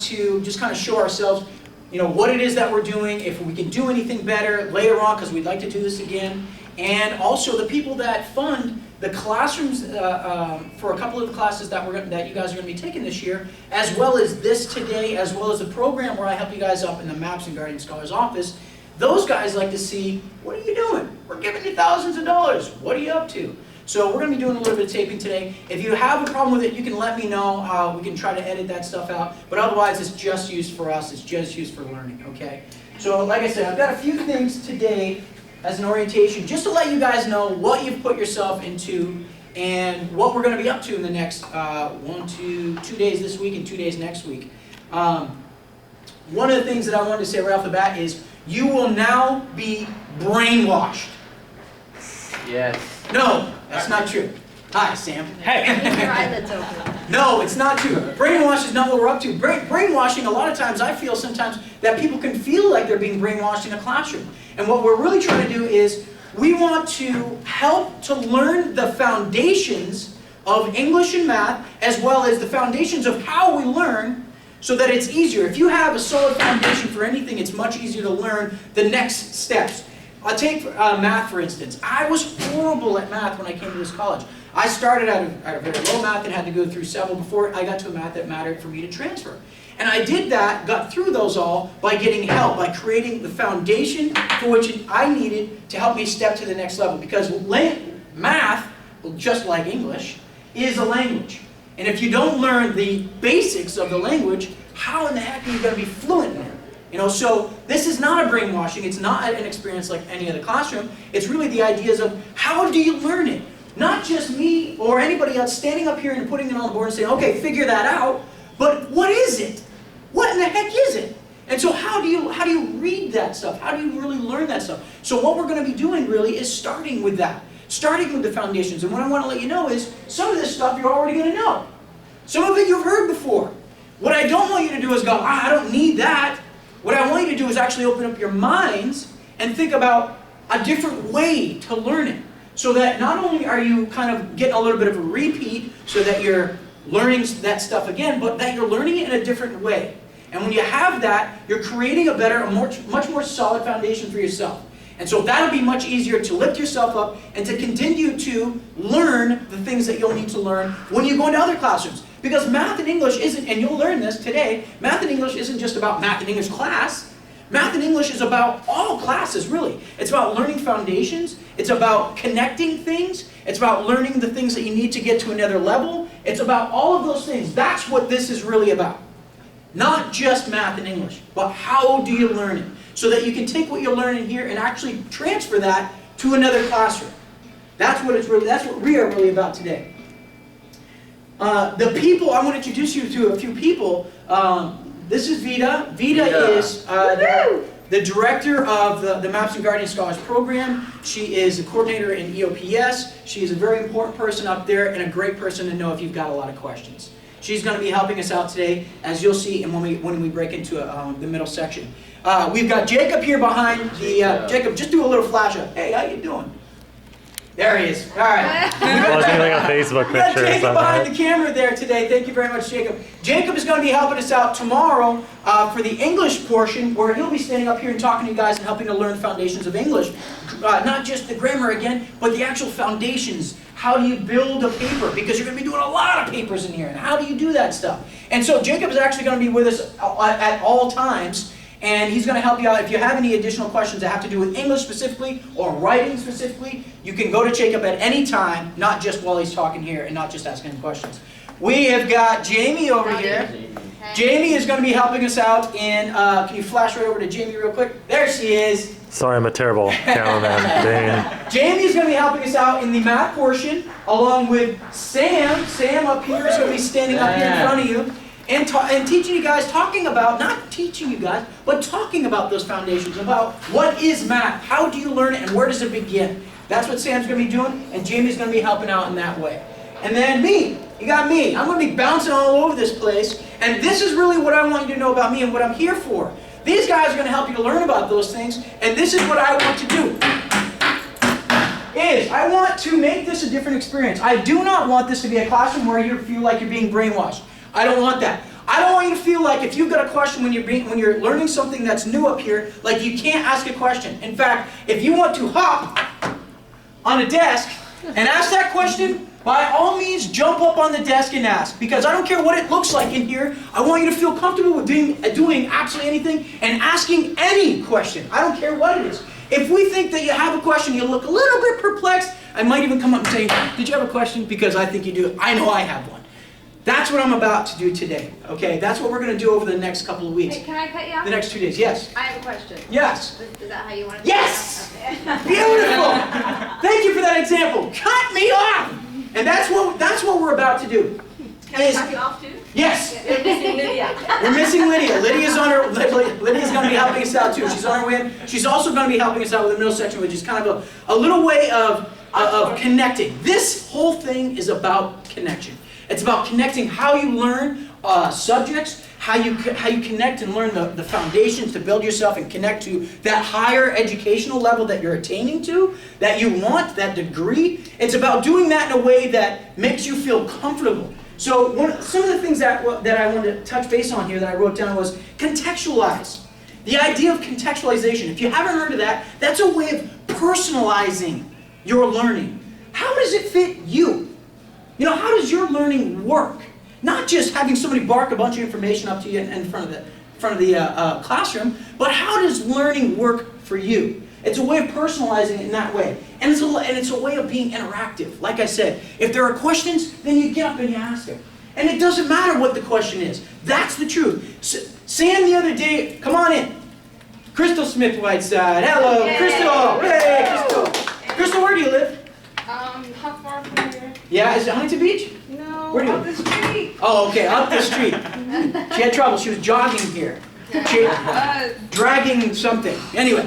to just kind of show ourselves, what it is that we're doing, if we can do anything better later on, because we'd like to do this again. And also the people that fund the classrooms for a couple of the classes that you guys are going to be taking this year, as well as this today, as well as the program where I help you guys up in the Maps and Guardian Scholars office. Those guys like to see, what are you doing? We're giving you thousands of dollars. What are you up to? So we're going to be doing a little bit of taping today. If you have a problem with it, you can let me know. We can try to edit that stuff out. But otherwise, it's just used for us. It's just used for learning, okay? So like I said, I've got a few things today as an orientation, just to let you guys know what you've put yourself into and what we're going to be up to in the next 2 days this week and 2 days next week. One of the things that I wanted to say right off the bat is you will now be brainwashed. Yes. No, that's not true. Hi, Sam. Hey. No, it's not true. Brainwash is not what we're up to. Brainwashing, a lot of times, I feel sometimes that people can feel like they're being brainwashed in a classroom. And what we're really trying to do is we want to help to learn the foundations of English and math, as well as the foundations of how we learn, so that it's easier. If you have a solid foundation for anything, it's much easier to learn the next steps. I'll take math, for instance. I was horrible at math when I came to this college. I started at a very low math and had to go through several before I got to a math that mattered for me to transfer. And I did that, got through those all by getting help, by creating the foundation for which I needed to help me step to the next level. Because math, just like English, is a language. And if you don't learn the basics of the language, how in the heck are you going to be fluent in it? So this is not a brainwashing. It's not an experience like any other classroom. It's really the ideas of how do you learn it? Not just me or anybody else standing up here and putting it on the board and saying, okay, figure that out. But what is it? What in the heck is it? And so how do you read that stuff? How do you really learn that stuff? So what we're going to be doing really is starting with that. Starting with the foundations. And what I want to let you know is some of this stuff you're already going to know. Some of it you've heard before. What I don't want you to do is go, I don't need that. What I want you to do is actually open up your minds and think about a different way to learn it. So that not only are you kind of getting a little bit of a repeat so that you're learning that stuff again, but that you're learning it in a different way. And when you have that, you're creating a better, much more solid foundation for yourself. And so that'll be much easier to lift yourself up and to continue to learn the things that you'll need to learn when you go into other classrooms. Because math and English isn't, and you'll learn this today, math and English isn't just about math and English class. Math and English is about all classes, really. It's about learning foundations. It's about connecting things. It's about learning the things that you need to get to another level. It's about all of those things. That's what this is really about. Not just math and English, but how do you learn it? So that you can take what you're learning here and actually transfer that to another classroom. That's what we are really about today. The people, I want to introduce you to a few people. This is Vita. Vita is the director of the Maps and Guardian Scholars program. She is a coordinator in EOPS. She is a very important person up there and a great person to know if you've got a lot of questions. She's going to be helping us out today, as you'll see and when we break into the middle section. We've got Jacob here behind the... Jacob, just do a little flash up. Hey, how you doing? There he is. All right. Well, doing like a Facebook picture. Jacob behind the camera there today. Thank you very much, Jacob. Jacob is going to be helping us out tomorrow for the English portion, where he'll be standing up here and talking to you guys and helping to learn the foundations of English. Not just the grammar again, but the actual foundations. How do you build a paper? Because you're going to be doing a lot of papers in here. And how do you do that stuff? And so Jacob is actually going to be with us at all times. And he's going to help you out. If you have any additional questions that have to do with English specifically or writing specifically, you can go to Jacob at any time, not just while he's talking here and not just asking him questions. We have got Jamie over here. Jamie is going to be helping us out in, can you flash right over to Jamie real quick? There she is. Sorry, I'm a terrible cameraman. Dang. Jamie is going to be helping us out in the math portion, along with Sam. Sam up here is going to be standing up here in front of you. And teaching you guys, not teaching you guys, but talking about those foundations, about what is math, how do you learn it, and where does it begin. That's what Sam's going to be doing, and Jamie's going to be helping out in that way. And then me, you got me. I'm going to be bouncing all over this place, and this is really what I want you to know about me and what I'm here for. These guys are going to help you to learn about those things, and this is what I want to do. I want to make this a different experience. I do not want this to be a classroom where you feel like you're being brainwashed. I don't want that. I don't want you to feel like if you've got a question when you're learning something that's new up here, like you can't ask a question. In fact, if you want to hop on a desk and ask that question, by all means, jump up on the desk and ask. Because I don't care what it looks like in here. I want you to feel comfortable with doing absolutely anything and asking any question. I don't care what it is. If we think that you have a question, you look a little bit perplexed, I might even come up and say, did you have a question? Because I think you do. I know I have one. That's what I'm about to do today. Okay? That's what we're going to do over the next couple of weeks. Hey, can I cut you off? The next 2 days. Yes. I have a question. Yes. Is that how you want to Yes! do it? Beautiful! Thank you for that example. Cut me off! And that's what we're about to do. Can I cut you off too? Yes! We're missing Lydia. We're missing Lydia. Lydia's going to be helping us out too. She's on her way in. She's also going to be helping us out with the middle section, which is kind of a little way of connecting. This whole thing is about connection. It's about connecting how you learn subjects, how you connect and learn the foundations to build yourself and connect to that higher educational level that you're attaining to, that you want, that degree. It's about doing that in a way that makes you feel comfortable. So some of the things that I wanted to touch base on here that I wrote down was contextualize. The idea of contextualization. If you haven't heard of that, that's a way of personalizing your learning. How does it fit you? You know, how does your learning work? Not just having somebody bark a bunch of information up to you in front of the classroom, but how does learning work for you? It's a way of personalizing it in that way. And it's a way of being interactive. Like I said, if there are questions, then you get up and you ask them. And it doesn't matter what the question is. That's the truth. Sam the other day, come on in. Crystal Smith Whiteside. Hello, Yay. Crystal. Hey, Crystal. Crystal, where do you live? How far from here? Yeah, is it Huntington Beach? No, Where do you up the street. Oh, okay, up the street. She had trouble. She was jogging here. Dragging something. Anyway.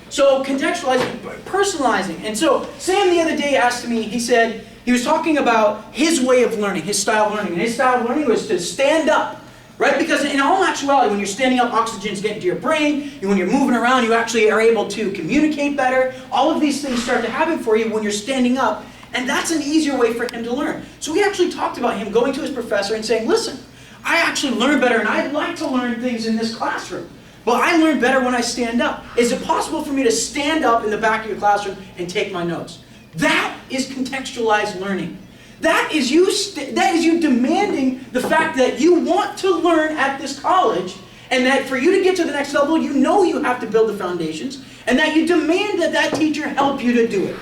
So contextualizing, personalizing. And so Sam the other day asked me, he said, he was talking about his way of learning, his style of learning. And his style of learning was to stand up. Right? Because in all actuality, when you're standing up, oxygen's getting to your brain. When you're moving around, you actually are able to communicate better. All of these things start to happen for you when you're standing up. And that's an easier way for him to learn. So we actually talked about him going to his professor and saying, listen, I actually learn better and I'd like to learn things in this classroom. But I learn better when I stand up. Is it possible for me to stand up in the back of your classroom and take my notes? That is contextualized learning. That is you demanding the fact that you want to learn at this college, and that for you to get to the next level, you know you have to build the foundations, and that you demand that that teacher help you to do it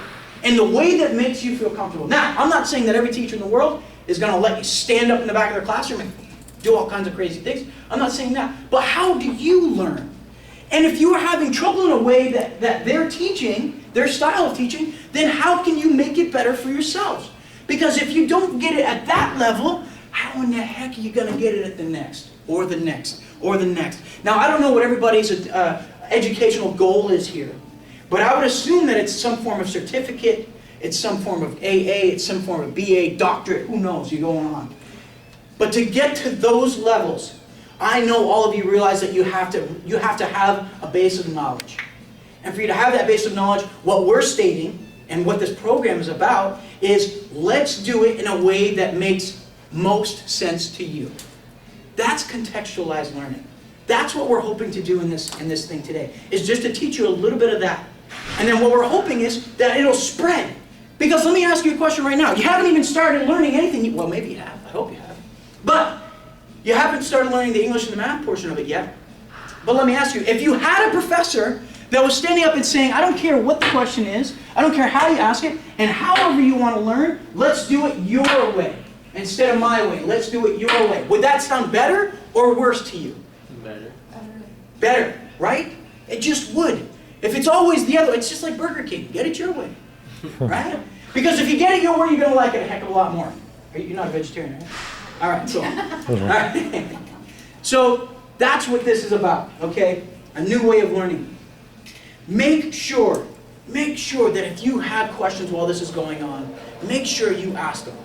in the way that makes you feel comfortable. Now, I'm not saying that every teacher in the world is going to let you stand up in the back of their classroom and do all kinds of crazy things. I'm not saying that. But how do you learn? And if you are having trouble in a way that they're teaching, their style of teaching, then how can you make it better for yourselves? Because if you don't get it at that level, how in the heck are you going to get it at the next, or the next, or the next? Now, I don't know what everybody's educational goal is here, but I would assume that it's some form of certificate, it's some form of AA, it's some form of BA, doctorate, who knows, you're going on. But to get to those levels, I know all of you realize that you have to have a base of knowledge. And for you to have that base of knowledge, what we're stating, and what this program is about, is let's do it in a way that makes most sense to you. That's contextualized learning. That's what we're hoping to do in this thing today, is just to teach you a little bit of that. And then what we're hoping is that it'll spread. Because let me ask you a question right now. You haven't even started learning anything. Well, maybe you have. I hope you have. But you haven't started learning the English and the math portion of it yet. But let me ask you, if you had a professor that was standing up and saying, I don't care what the question is, I don't care how you ask it, and however you want to learn, let's do it your way instead of my way. Let's do it your way. Would that sound better or worse to you? Better. Better, right? It just would. If it's always the other way, it's just like Burger King. Get it your way, right? Because if you get it your way, you're going to like it a heck of a lot more. You're not a vegetarian, right? All right, so, all right. So that's what this is about, okay? A new way of learning. Make sure that if you have questions while this is going on, make sure you ask them.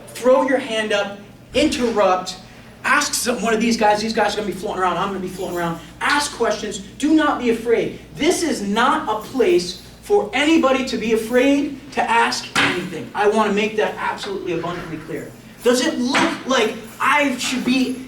Throw your hand up, interrupt, ask one of these guys. These guys are going to be floating around. I'm going to be floating around. Ask questions. Do not be afraid. This is not a place for anybody to be afraid to ask anything. I want to make that absolutely abundantly clear. Does it look like I should be,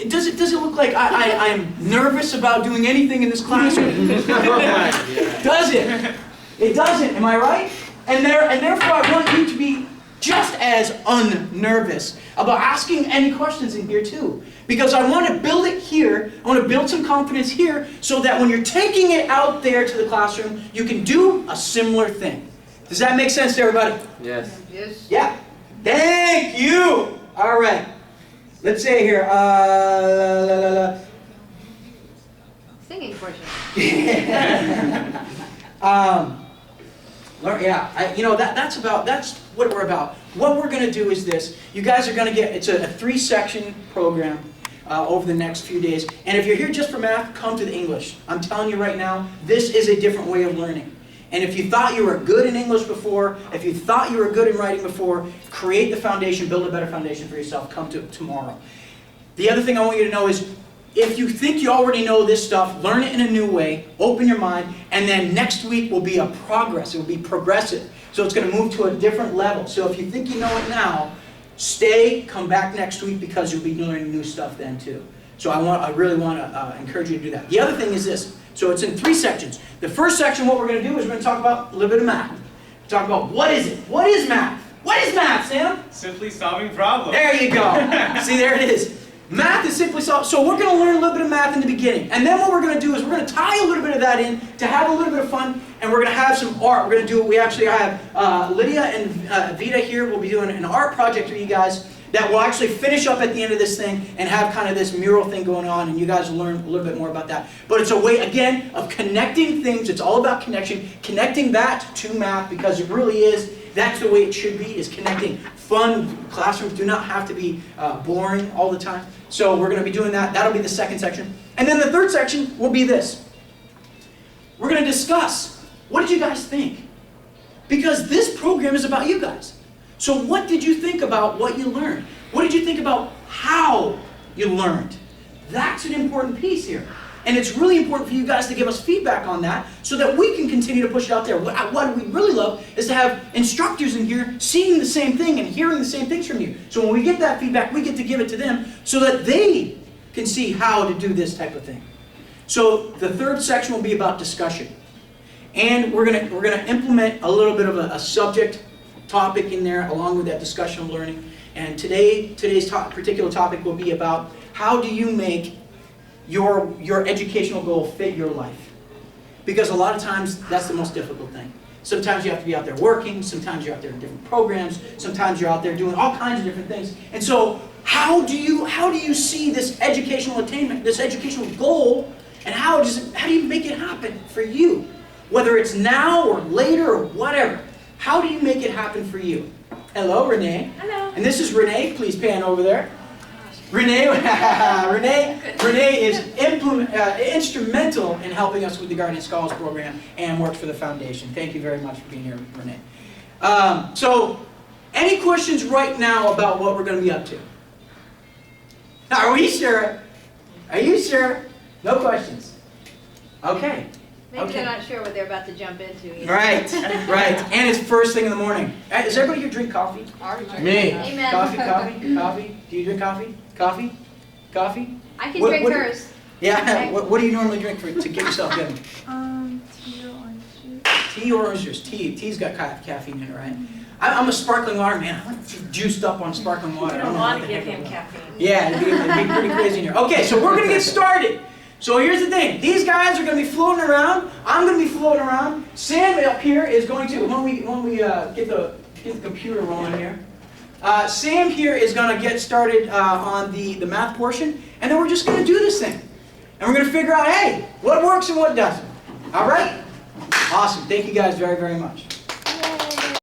does it look like I'm nervous about doing anything in this classroom? Does it? It doesn't, am I right? And therefore I want you to be just as unnervous about asking any questions in here too. Because I want to build it here, I want to build some confidence here, so that when you're taking it out there to the classroom, you can do a similar thing. Does that make sense to everybody? Yes. Yes. Yeah. Thank you. All right. Let's say here. Singing portion. That's what we're about. What we're going to do is this. You guys are going to get, it's a 3-section program over the next few days. And if you're here just for math, come to the English. I'm telling you right now, this is a different way of learning. And if you thought you were good in English before, if you thought you were good in writing before, create the foundation, build a better foundation for yourself. Come to tomorrow. The other thing I want you to know is, if you think you already know this stuff, learn it in a new way, open your mind, and then next week will be a progress. It will be progressive. So it's going to move to a different level. So if you think you know it now, stay, come back next week, because you'll be learning new stuff then too. So I really want to encourage you to do that. The other thing is this. So it's in 3 sections. The first section, what we're going to do is we're going to talk about a little bit of math. Talk about what is it? What is math? What is math, Sam? Simply solving problems. There you go. See, there it is. Math is simply solved. So we're going to learn a little bit of math in the beginning. And then what we're going to do is we're going to tie a little bit of that in to have a little bit of fun. And we're going to have some art. We're going to do, we actually have Lydia and Vita here. We'll be doing an art project for you guys that will actually finish up at the end of this thing and have kind of this mural thing going on. And you guys will learn a little bit more about that. But it's a way, again, of connecting things. It's all about connection. Connecting that to math, because it really is. That's the way it should be, is connecting. Fun classrooms do not have to be boring all the time. So we're going to be doing that. That'll be the second section. And then the third section will be this. We're going to discuss, what did you guys think? Because this program is about you guys. So what did you think about what you learned? What did you think about how you learned? That's an important piece here. And it's really important for you guys to give us feedback on that so that we can continue to push it out there. What we really love is to have instructors in here seeing the same thing and hearing the same things from you. So when we get that feedback, we get to give it to them so that they can see how to do this type of thing. So the third section will be about discussion. And we're gonna implement a little bit of a subject topic in there along with that discussion of learning. And today's particular topic will be about how do you make your educational goal fit your life. Because a lot of times that's the most difficult thing. Sometimes you have to be out there working, sometimes you're out there in different programs, sometimes you're out there doing all kinds of different things. And so how do you see this educational attainment, this educational goal, and how do you make it happen for you? Whether it's now or later or whatever. How do you make it happen for you? Hello, Renee. Hello. And this is Renee. Please pan over there. Renee is instrumental in helping us with the Guardian Scholars Program and works for the foundation. Thank you very much for being here, Renee. So, any questions right now about what we're going to be up to? Are we sure? Are you sure? No questions. Okay. Maybe Okay. they're not sure what they're about to jump into. Either. Right, right. And it's first thing in the morning. Does everybody here drink coffee? Me. Amen. Coffee? Do you drink coffee? Coffee? I can What- drink what- hers. Yeah, what do you normally drink to get yourself going? Tea or orange juice. Tea or orange juice? Tea's got caffeine in it, right? I'm a sparkling water man. I'm juiced up on sparkling water. You I don't know want what to the give heck him I'm doing. caffeine. Yeah, it'd be pretty crazy in here. Okay, so we're going to get started. So here's the thing. These guys are going to be floating around. I'm going to be floating around. Sam up here is going to, when we get the computer rolling here, Sam here is going to get started on the math portion, and then we're just going to do this thing. And we're going to figure out, hey, what works and what doesn't. All right? Awesome. Thank you guys very, very much.